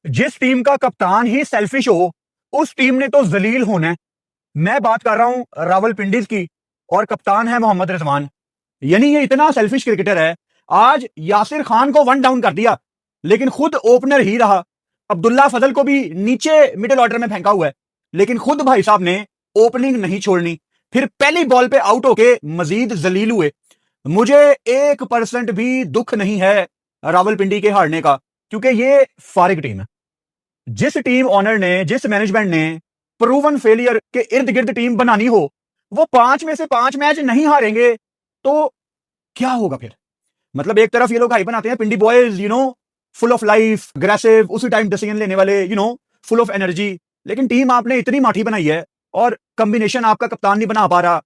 जिस टीम का कप्तान ही सेल्फिश हो उस टीम ने तो जलील होना है। मैं बात कर रहा हूं रावलपिंडीज की और कप्तान है मोहम्मद रिजवान। यानी ये इतना सेल्फिश क्रिकेटर है। आज यासिर खान को वन डाउन कर दिया लेकिन खुद ओपनर ही रहा। अब्दुल्ला फजल को भी नीचे मिडिल ऑर्डर में फेंका हुआ है लेकिन खुद भाई साहब ने ओपनिंग नहीं छोड़नी। फिर पहली बॉल पे आउट होके मजीद जलील हुए। मुझे 1% भी दुख नहीं है रावलपिंडी के हारने का क्योंकि ये फारिग टीम है। जिस टीम ऑनर ने जिस मैनेजमेंट ने प्रूवन फेलियर के इर्द गिर्द टीम बनानी हो वो 5 में से 5 मैच नहीं हारेंगे तो क्या होगा फिर। मतलब एक तरफ ये लोग हाई बनाते हैं Pindi boys full of life aggressive उसी टाइम डिसीजन लेने वाले फुल ऑफ एनर्जी। लेकिन टीम आपने इतनी माठी बनाई है और कॉम्बिनेशन आपका कप्तान नहीं बना पा रहा।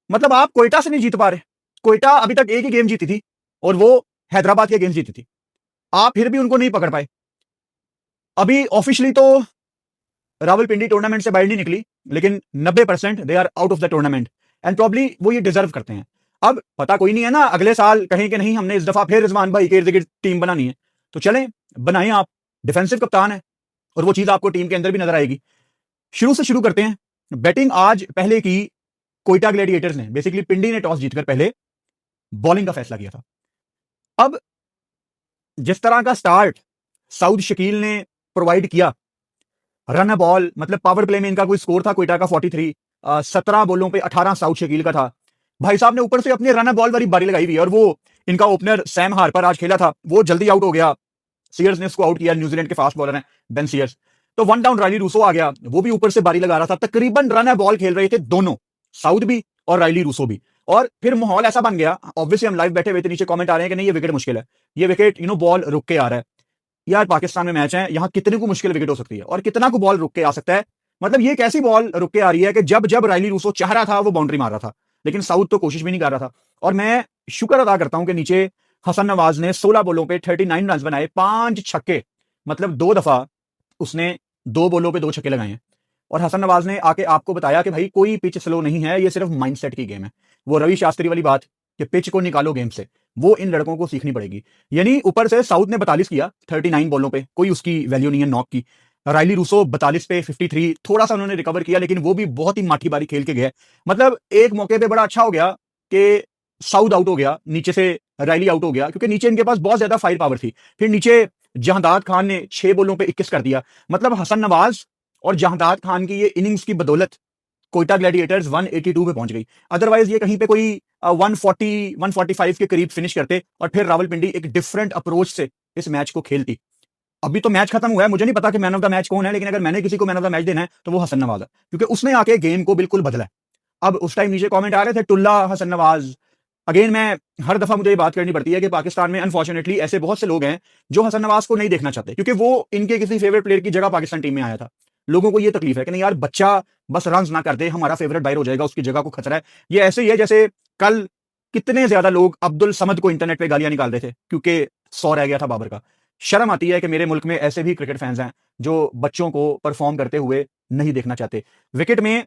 मतलब आप कोयटा से नहीं जीत पा रहे। कोयटा अभी तक एक ही गेम जीती थी और वो हैदराबाद के गेम जीती थी। आप फिर भी उनको नहीं पकड़ पाए। अभी ऑफिशियली तो रावलपिंडी टूर्नामेंट से बाहर नहीं निकली लेकिन 90% they are out of the tournament and probably वो ये डिजर्व करते हैं। अब पता कोई नहीं है ना, अगले साल कहीं कि नहीं हमने इस दफा फिर रिजवान भाई के इर्द गिर्द टीम बनानी है तो चलें बनाएं। आप डिफेंसिव कप्तान है और वो चीज आपको टीम के अंदर भी नजर आएगी। शुरू से शुरू करते हैं। बैटिंग आज पहले की कोयटा ग्लैडिएटर्स ने, बेसिकली पिंडी ने टॉस जीतकर पहले बॉलिंग का फैसला किया था। अब जिस तरह का स्टार्ट साउद शकील ने प्रोवाइड किया, रन बॉल मतलब पावर प्ले में इनका कोई स्कोर था कोयटा का 43, 17 बॉलों पे 18 साउथ शकील का था। भाई साहब ने ऊपर से अपनी रन बॉल वाली बारी लगाई हुई और वो इनका ओपनर सैम हार्पर आज खेला था, वो जल्दी आउट हो गया। सीयर्स ने उसको आउट किया, न्यूजीलैंड के फास्ट बॉलर हैं बेन सीयर्स। तो वन डाउन रायली रूसो आ गया, वो भी ऊपर से बारी लगा रहा था। तकरीबन रन बॉल खेल रहे थे दोनों, साउथ भी और रायली रूसो भी। और फिर माहौल ऐसा बन गया, ऑब्वियसली हम लाइव बैठे हुए थे, नीचे कमेंट आ रहे हैं कि नहीं ये विकेट मुश्किल है, ये विकेट बॉल रुक के आ रहा है। यार पाकिस्तान में मैच है, यहां कितने को मुश्किल विकेट हो सकती है और कितना को बॉल रुक के आ सकता है। मतलब ये कैसी बॉल रुक के आ रही है कि जब जब रायली रूसो चाह रहा था वो बाउंड्री मार रहा था लेकिन साउथ तो कोशिश भी नहीं कर रहा था। और मैं शुक्र अदा करता हूं कि नीचे हसन नवाज ने 16 बॉलों पे 39 रन बनाए, 5 छक्के। मतलब 2 दफा उसने 2 बॉलों पे 2 छक्के लगाए हैं। और हसन नवाज ने आके आपको बताया कि भाई कोई पिच स्लो नहीं है, ये सिर्फ माइंडसेट की गेम है। वो रवि शास्त्री वाली बात कि पिच को निकालो गेम से, वो इन लड़कों को सीखनी पड़ेगी। यानी ऊपर से साउथ ने 42 किया 39 बॉलों पे, कोई उसकी वैल्यू नहीं है नॉक की। रायली रूसो 42 पे 53, थोड़ा सा उन्होंने रिकवर किया लेकिन वो भी बहुत ही माठी बारी खेल के गए। मतलब एक मौके पे बड़ा अच्छा हो गया कि साउथ आउट हो गया, नीचे से रायली आउट हो गया क्योंकि नीचे इनके पास बहुत ज्यादा फायर पावर थी। फिर नीचे जहांदाद खान ने 6 बॉलों पे 21 कर दिया। मतलब हसन नवाज और जहांदाद खान की ये इनिंग्स की बदौलत कोयटा ग्लैडिएटर्स 182 पे पहुंच गई। अदरवाइज ये कहीं पे कोई 140 145 के करीब फिनिश करते और फिर रावलपिंडी एक डिफरेंट अप्रोच से इस मैच को खेलती। अभी तो मैच खत्म हुआ है, मुझे नहीं पता कि मैन ऑफ द मैच कौन है, लेकिन अगर मैंने किसी को मैन ऑफ द मैच देना है तो वो हसन नवाज है क्योंकि उसने आके गेम को बिल्कुल बदला है। अब उस टाइम नीचे कमेंट आ रहे थे टुल्ला हसन नवाज। अगेन मैं हर दफा मुझे ये बात करनी पड़ती है कि पाकिस्तान में अनफॉर्चुनेटली ऐसे बहुत से लोग हैं जो हसन नवाज को नहीं देखना चाहते क्योंकि वो इनके किसी फेवरेट प्लेयर की जगह पाकिस्तान टीम में आया था। लोगों को ये तकलीफ है कि नहीं यार बच्चा बस रन ना कर दे, हमारा फेवरेट बायर हो जाएगा, उसकी जगह को खतरा है। ये ऐसे ही है जैसे कल कितने ज्यादा लोग अब्दुल समद को इंटरनेट पे गालियां निकाल रहे थे क्योंकि 100 रह गया था बाबर का। शर्म आती है कि मेरे मुल्क में ऐसे भी क्रिकेट फैंस हैं जो बच्चों को परफॉर्म करते हुए नहीं देखना चाहते। विकेट में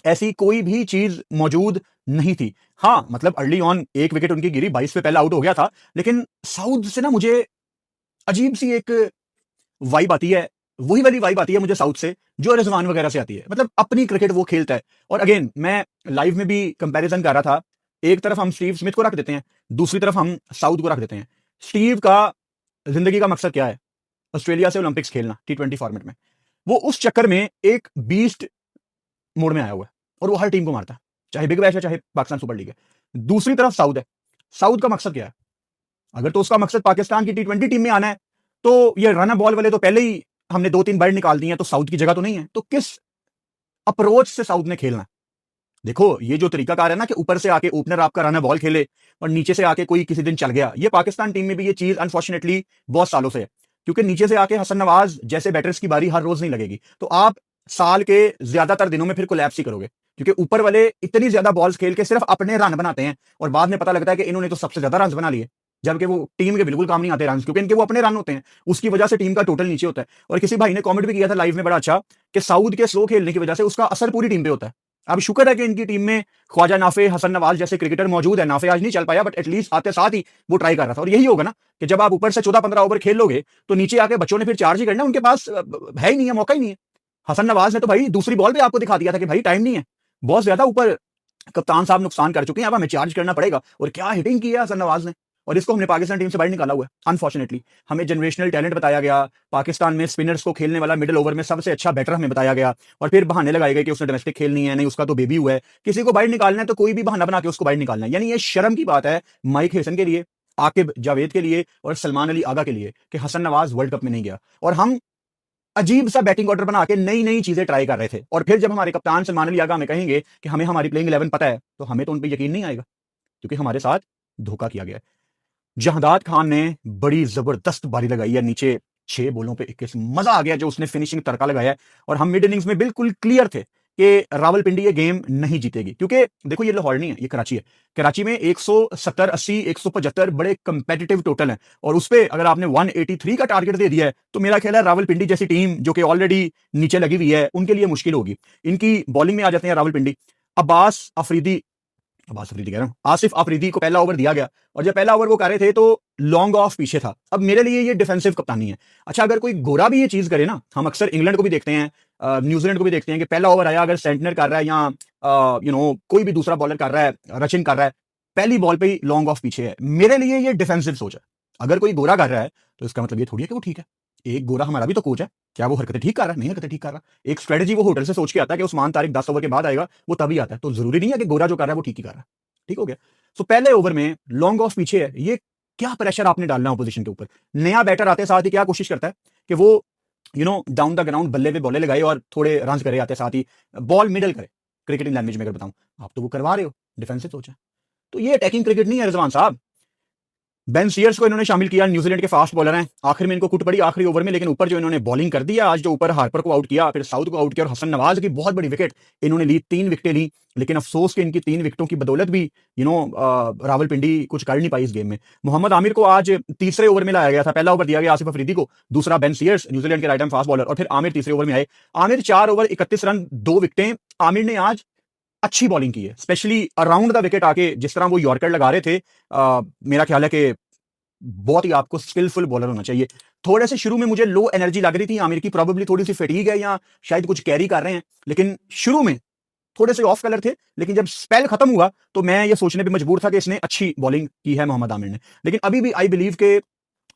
ऐसी कोई भी चीज मौजूद नहीं थी। हाँ मतलब अर्ली ऑन एक विकेट उनकी गिरी, 22 पे पहला आउट हो गया था, लेकिन साउथ से ना मुझे अजीब सी एक वाइब आती है, वही वाली वाइब आती है मुझे साउथ से जो रिजवान वगैरह से आती है। मतलब अपनी क्रिकेट वो खेलता है। और अगेन मैं लाइव में भी कंपैरिजन कर रहा था, एक तरफ हम स्टीव स्मिथ को रख देते हैं, दूसरी तरफ हम साउथ को रख देते हैं। स्टीव का जिंदगी का मकसद क्या है? ऑस्ट्रेलिया से ओलंपिक्स खेलना T20 फॉर्मेट में। वो उस चक्कर में एक बीस्ट मोड में आया हुआ है और वो हर टीम को मारता है, चाहे बिग बैश है चाहे पाकिस्तान सुपर लीग है। दूसरी तरफ साउथ है, साउथ का मकसद क्या है? अगर तो उसका मकसद पाकिस्तान की T20 टीम में आना है तो ये रन बॉल वाले तो पहले ही हमने 2-3 बार निकाल दी हैं, तो साउथ की जगह तो नहीं है। तो किस अप्रोच से साउथ ने खेलना है? देखो ये जो तरीकाकार है ना कि ऊपर से आके ओपनर आपका रन बॉल खेले और नीचे से आके कोई किसी दिन चल गया, ये पाकिस्तान टीम में भी ये चीज अनफॉर्चुनेटली बहुत सालों से है क्योंकि नीचे से आके हसन नवाज जैसे बैटर्स की बारी हर रोज नहीं लगेगी, तो आप साल के ज्यादातर दिनों में फिर कोलैप्स ही करोगे क्योंकि ऊपर वाले इतनी ज्यादा बॉल्स खेल के सिर्फ अपने रन बनाते हैं और बाद में पता लगता है कि इन्होंने तो सबसे ज्यादा रन बना लिए, जबकि वो टीम के बिल्कुल काम नहीं आते रन, क्योंकि इनके वो अपने रन होते हैं, उसकी वजह से टीम का टोटल नीचे होता है। और किसी भाई ने कमेंट भी किया था लाइव में बड़ा अच्छा कि साउथ के स्लो खेलने की वजह से उसका असर पूरी टीम पे होता है। अब शुक्र है कि इनकी टीम में ख्वाजा नाफे, हसन नवाज जैसे क्रिकेटर मौजूद है। नाफे आज नहीं चल पाया, बट एटलीस्ट आते साथ ही वो ट्राई कर रहा था। और यही होगा ना कि जब आप ऊपर से 14-15 ओवर खेल लोगे तो नीचे आके बच्चों ने फिर चार्ज ही करना, उनके पास है ही नहीं है, मौका ही नहीं है। हसन नवाज ने तो भाई दूसरी बॉल पे आपको दिखा दिया था कि भाई टाइम नहीं है, बहुत ज्यादा ऊपर कप्तान साहब नुकसान कर चुके हैं, अब हमें चार्ज करना पड़ेगा। और क्या हिटिंग की है हसन नवाज ने, और इसको हमने पाकिस्तान टीम से बाहर निकाला हुआ है अनफॉर्चुनेटली। हमें जनरेशनल टैलेंट बताया गया, पाकिस्तान में स्पिनर्स को खेलने वाला मिडिल ओवर में सबसे अच्छा बैटर हमें बताया गया, और फिर बहाने लगाए गए कि उसने डोमेस्टिक खेलनी है, नहीं उसका तो बेबी हुआ है। किसी को बाहर निकालना है तो कोई भी बहाना बना के उसको बाहर निकालना है। यानी ये शर्म की बात है माइक हेसन के लिए, आकिब जावेद के लिए और सलमान अली आगा के लिए कि हसन नवाज वर्ल्ड कप में नहीं गया। और हम अजीब सा बैटिंग ऑर्डर बना के नई नई चीजें ट्राई कर रहे थे। और फिर जब हमारे कप्तान सलमान अली आगा हमें कहेंगे कि हमें हमारी प्लेइंग 11 पता है, तो हमें तो उन पर यकीन नहीं आएगा, क्योंकि हमारे साथ धोखा किया गया है। जहादात खान ने बड़ी जबरदस्त बारी लगाई है नीचे, 6 बॉलों पे 21, मजा आ गया जो उसने फिनिशिंग तड़का लगाया है। और हम मिड इनिंग्स में बिल्कुल क्लियर थे कि रावलपिंडी ये गेम नहीं जीतेगी, क्योंकि देखो ये लाहौर नहीं है, ये कराची है। कराची में 170, 80, 175 बड़े कंपेटिटिव टोटल हैं, और उस पर अगर आपने 183 का टारगेट दे दिया है तो मेरा ख्याल है रावलपिंडी जैसी टीम जो कि ऑलरेडी नीचे लगी हुई है उनके लिए मुश्किल होगी। इनकी बॉलिंग में आ जाते हैं रावलपिंडी। अब्बास अफरीदी कह रहा हूं, आसिफ अफरीदी को पहला ओवर दिया गया, और जब पहला ओवर वो कर रहे थे तो लॉन्ग ऑफ पीछे था। अब मेरे लिए ये डिफेंसिव कप्तानी है। अच्छा, अगर कोई गोरा भी ये चीज करे ना, हम अक्सर इंग्लैंड को भी देखते हैं, न्यूजीलैंड को भी देखते हैं कि पहला ओवर आया, अगर सेंटनर कर रहा है या कोई भी दूसरा बॉलर कर रहा है, रचिन कर रहा है, पहली बॉल पे ही लॉन्ग ऑफ पीछे है। मेरे लिए ये डिफेंसिव सोच है। अगर कोई गोरा कर रहा है तो इसका मतलब ये थोड़ी है कि वो ठीक है। एक गोरा हमारा भी तो कोच है, क्या वो हरकतें ठीक कर रहा है? नहीं हरकतें ठीक कर रहा। एक स्ट्रेटजी वो होटल से सोच के आता है कि उस्मान तारिक 10 ओवर के बाद आएगा, वो तभी आता है। तो जरूरी नहीं है कि गोरा जो कर रहा है वो ठीक ही कर रहा है। ठीक हो गया। सो पहले ओवर में लॉन्ग ऑफ पीछे है, ये क्या प्रेशर आपने डालना है अपोजिशन के ऊपर। नया बैटर आते साथ ही क्या कोशिश करता है कि वो डाउन द ग्राउंड बल्ले पे बॉले लगाए और थोड़े रन करे, आते साथ ही बॉल मिडल करे। क्रिकेटिंग लैंग्वेज में अगर बताऊं, आप तो वो करवा रहे हो, डिफेंसिव सोच है। तो ये अटैकिंग क्रिकेट नहीं है रिजवान साहब। बेन सीयर्स को इन्होंने शामिल किया, न्यूजीलैंड के फास्ट बॉलर हैं। आखिर में इनको कुट पड़ी आखिरी ओवर में, लेकिन ऊपर जो इन्होंने बॉलिंग कर दिया आज, जो ऊपर हार्पर को आउट किया, फिर साउथ को आउट किया, और हसन नवाज की बहुत बड़ी विकेट इन्होंने ली, 3 विकेटें ली। लेकिन अफसोस कि इनकी 3 विकेटों की बदौलत भी रावलपिंडी कुछ कर नहीं पाई इस गेम में। मोहम्मद आमिर को आज तीसरे ओवर में लाया गया था, पहला ओवर दिया गया आसिफ अफरीदी को, दूसरा बेन सीयर्स न्यूजीलैंड के राइट आर्म फास्ट बॉलर, और फिर आमिर तीसरे ओवर में आए। Aamir 4 over 31 run 2 विकेटें। आमिर ने आज अच्छी बॉलिंग की है, स्पेशली अराउंड द विकेट आके जिस तरह वो यॉर्कर लगा रहे थे। मेरा ख्याल है कि बहुत ही आपको स्किलफुल बॉलर होना चाहिए। थोड़े से शुरू में मुझे लो एनर्जी लग रही थी आमिर की, प्रॉबेबली थोड़ी सी फटीग है या शायद कुछ कैरी कर रहे हैं, लेकिन शुरू में थोड़े से ऑफ कलर थे। लेकिन जब स्पेल खत्म हुआ तो मैं ये सोचने पे मजबूर था कि इसने अच्छी बॉलिंग की है मोहम्मद आमिर ने। लेकिन अभी भी आई बिलीव के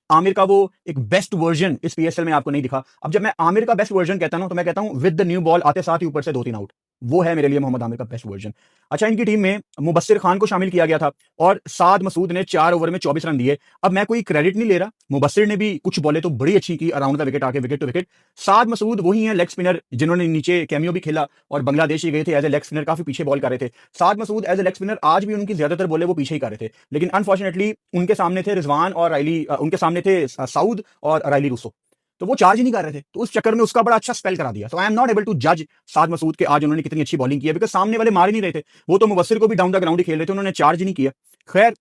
आमिर का वो एक बेस्ट वर्जन इस पीएसएल में आपको नहीं दिखा। अब जब मैं आमिर का बेस्ट वर्जन कहता हूं तो मैं कहता हूं विद द न्यू बॉल आते साथ ही ऊपर से 2-3 आउट, वो है मेरे लिए मोहम्मद आमिर का बेस्ट वर्जन। अच्छा, इनकी टीम में मुबस्सिर खान को शामिल किया गया था, और साद मसूद ने 4 ओवर में 24 रन दिए। अब मैं कोई क्रेडिट नहीं ले रहा, मुबस्सिर ने भी कुछ बॉलें तो बड़ी अच्छी की अराउंड द विकेट आके, विकेट टू विकेट। साद मसूद वही है लेग स्पिनर जिन्होंने नीचे कैमियो भी खेला और बांग्लादेश ही गए थे एज ए लेग स्पिनर, काफी पीछे बॉल कर रहे थे। Saad Masood as a leg spinner आज भी उनकी ज्यादातर बॉलें वो पीछे ही कर रहे थे, लेकिन अनफॉर्चुनेटली उनके सामने थे रिजवान और रायली, उनके सामने थे साउद और रायली रूसो, तो वो चार्ज ही नहीं कर रहे थे। तो उस चक्कर में उसका बड़ा अच्छा स्पेल करा दिया। तो I am not able to जज साद मसूद के आज उन्होंने कितनी अच्छी बॉलिंग की है, बिकॉज सामने वाले मार ही नहीं रहे थे। वो तो मुबस्सिर को भी डाउन द ग्राउंड ही खेल रहे थे, उन्होंने चार्ज ही नहीं किया। खैर,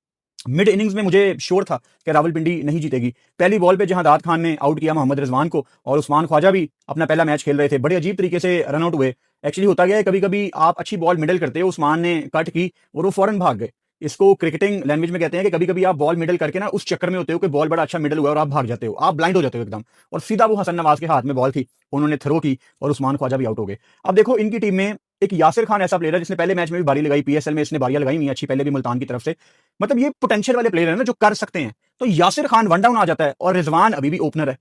मिड इनिंग्स में मुझे श्योर था कि रावलपिंडी नहीं जीतेगी। पहली बॉल पे जहां दाद खान ने आउट किया मोहम्मद रिजवान को, और उस्मान ख्वाजा भी अपना पहला मैच खेल रहे थे, बड़े अजीब तरीके से रन आउट हुए। एक्चुअली होता गया है कभी कभी आप अच्छी बॉल मिडल करते हो, उस्मान ने कट की और वो फौरन भाग गए। इसको क्रिकेटिंग लैंग्वेज में कहते हैं कि कभी कभी आप बॉल मिडल करके ना उस चक्कर में होते हो कि बॉल बड़ा अच्छा मिडल हुआ और आप भाग जाते हो, आप ब्लाइंड हो जाते हो एकदम, और सीधा वो हसन नवाज के हाथ में बॉल थी, उन्होंने थ्रो की और उस्मान ख्वाजा भी आउट हो गए। अब देखो इनकी टीम में एक यासिर खान ऐसा प्लेयर है जिसने पहले मैच में भी बारी लगाई, पीएसएल में इसने बारियां लगाई हुई अच्छी, पहले भी मुल्तान की तरफ से। मतलब ये पोटेंशियल वाले प्लेयर है ना जो कर सकते हैं। तो यासिर खान वन डाउन आ जाता है और रिजवान अभी भी ओपनर है।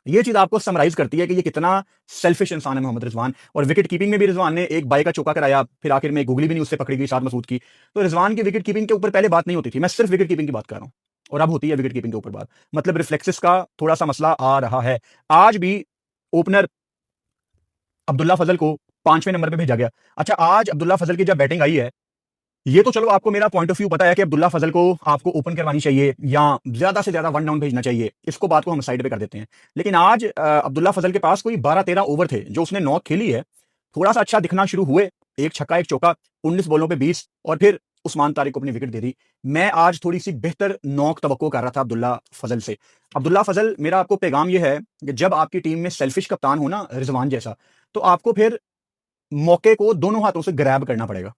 ये चीज आपको समराइज करती है कि ये कितना सेल्फिश इंसान है मोहम्मद रिजवान। और विकेट कीपिंग में भी रिजवान ने एक बाई का चौका कराया, फिर आखिर में गुगली भी नहीं उससे पकड़ी गई साद मसूद की। तो रिजवान की विकेट कीपिंग के ऊपर पहले बात नहीं होती थी, मैं सिर्फ विकेट कीपिंग की बात कर रहा हूं, और अब होती है विकेट कीपिंग के ऊपर बात। मतलब रिफ्लेक्सेस का थोड़ा सा मसला आ रहा है। आज भी ओपनर अब्दुल्ला फजल को 5वें नंबर पर भेजा गया। अच्छा, आज अब्दुल्ला फजल की जब बैटिंग आई है, ये तो चलो आपको मेरा पॉइंट ऑफ व्यू पता है कि अब्दुल्ला फजल को आपको ओपन करवानी चाहिए या ज्यादा से ज्यादा वन डाउन भेजना चाहिए, इसको बात को हम साइड पे कर देते हैं। लेकिन आज अब्दुल्ला फजल के पास कोई 12-13 ओवर थे जो उसने नॉक खेली है, थोड़ा सा अच्छा दिखना शुरू हुए, एक छक्का एक चौका, 19 बॉलों पे 20, और फिर उस्मान तारिक को अपनी विकेट दे दी। मैं आज थोड़ी सी बेहतर नॉक तवक्को कर रहा था अब्दुल्ला फजल से। अब्दुल्ला फजल, मेरा आपको पैगाम यह है कि जब आपकी टीम में सेल्फिश कप्तान हो ना रिजवान जैसा, तो आपको फिर मौके को दोनों हाथों से ग्रैब करना पड़ेगा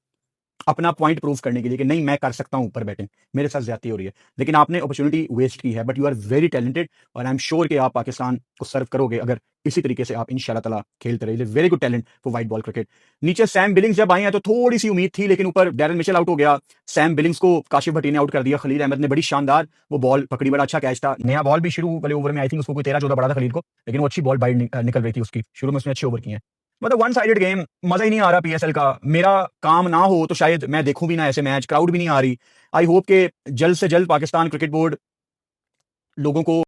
अपना पॉइंट प्रूव करने के लिए कि नहीं मैं कर सकता हूं ऊपर बैटिंग, मेरे साथ ज्यादती हो रही है। लेकिन आपने अपॉर्चुनिटी वेस्ट की है, but you are very talented और आई एम श्योर कि आप पाकिस्तान को सर्व करोगे अगर इसी तरीके से आप इंशाल्लाह ताला खेलते रहे। Very good talent for white ball cricket. नीचे सैम बिलिंग्स जब आए हैं तो थोड़ी सी उम्मीद थी, लेकिन ऊपर डैरन मिचेल आउट हो गया, सैम बिलिंग्स को काशिफ भट्टी ने आउट कर दिया। खलील अहमद ने बड़ी शानदार वो बॉल पकड़ी, बड़ा अच्छा कैच था। नया बॉल भी शुरू वाले ओवर में आई थिंक उसको कोई 13-14 बड़ा था खलील को, लेकिन वो अच्छी बॉल बाइट निकल रही थी उसकी, शुरू में उसने अच्छे ओवर किए हैं। मतलब वन साइडेड गेम, मजा ही नहीं आ रहा पीएसएल का। मेरा काम ना हो तो शायद मैं देखूं भी ना ऐसे मैच, क्राउड भी नहीं आ रही। आई होप कि जल्द से जल्द पाकिस्तान क्रिकेट बोर्ड लोगों को